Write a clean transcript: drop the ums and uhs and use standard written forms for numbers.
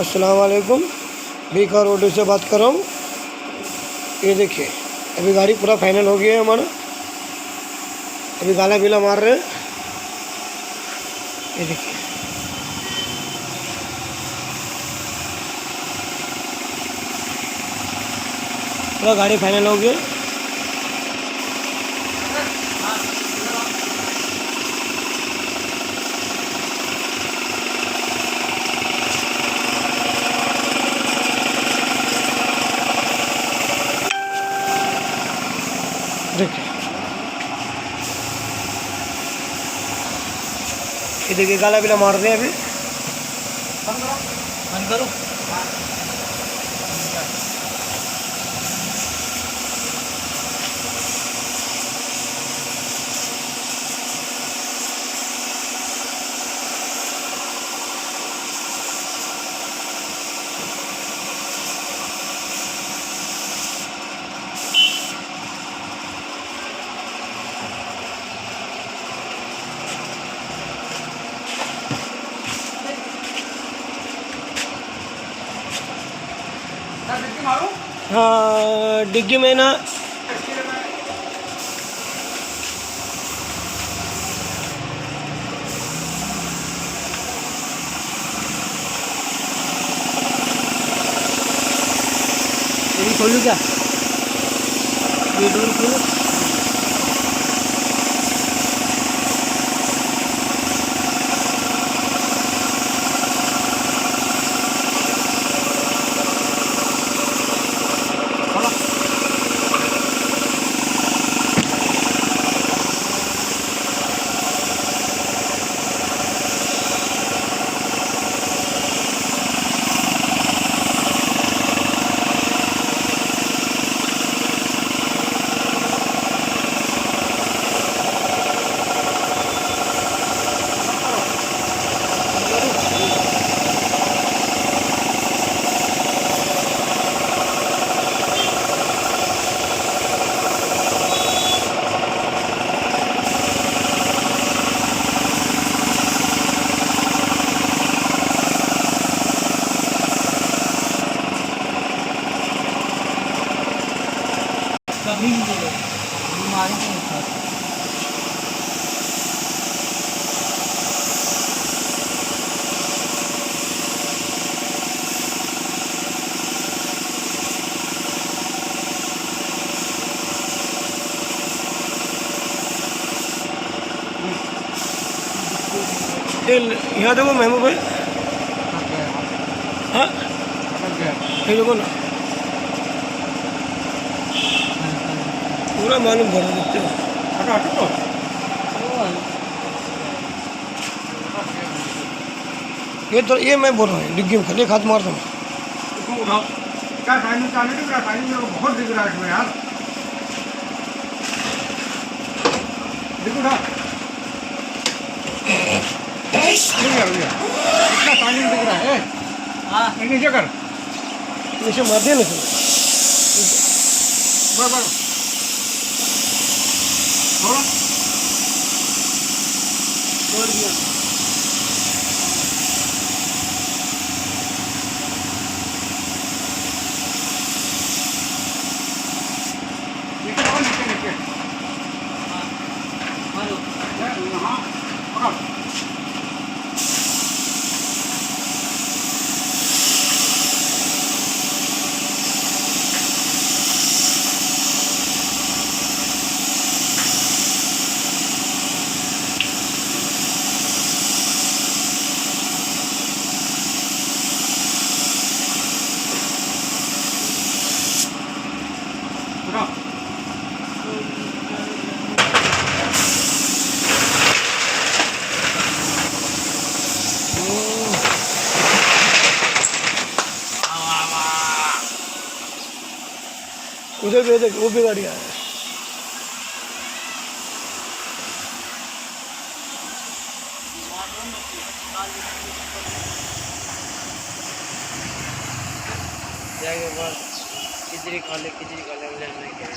अस्सलाम वालेकुम, बीका रोड से बात कर रहा हूँ। ये देखिए अभी गाड़ी पूरा फाइनल हो गया है हमारा। अभी गाला बिला मार रहे हैं। ये देखिए पूरा गाड़ी फाइनल हो गया। देखिए ये देखिए गाला बिला मार रहे हैं अभी। बंद करो। हाँ डिग्गी में ना खोलू क्या ये डोर खोलो। कभी नहीं मिले बीमारी के साथ। यहाँ देखो महबूब भाई। हाँ ये देखो ना पूरा मालूम भरा देते हो। ये तो ये मैं बोल रहा हूँ डिग्गी में खाली हाथ मार दो। क्या टाइमिंग चालू दिख रहा है? टाइमिंग मेरे को बहुत दिख रहा है इसमें यार। दिख रहा इतना टाइमिंग दिख रहा है। हाँ नीचे कर नीचे मार दिया ना बराबर थोड़ा छोड़ दिया। नीचे और नीचे नीचे मारो। हाँ पकड़ उधर भी देख वो भी गाड़ी आया है। जाएगा बस खिचड़ी खा ले मुझे नहीं क्या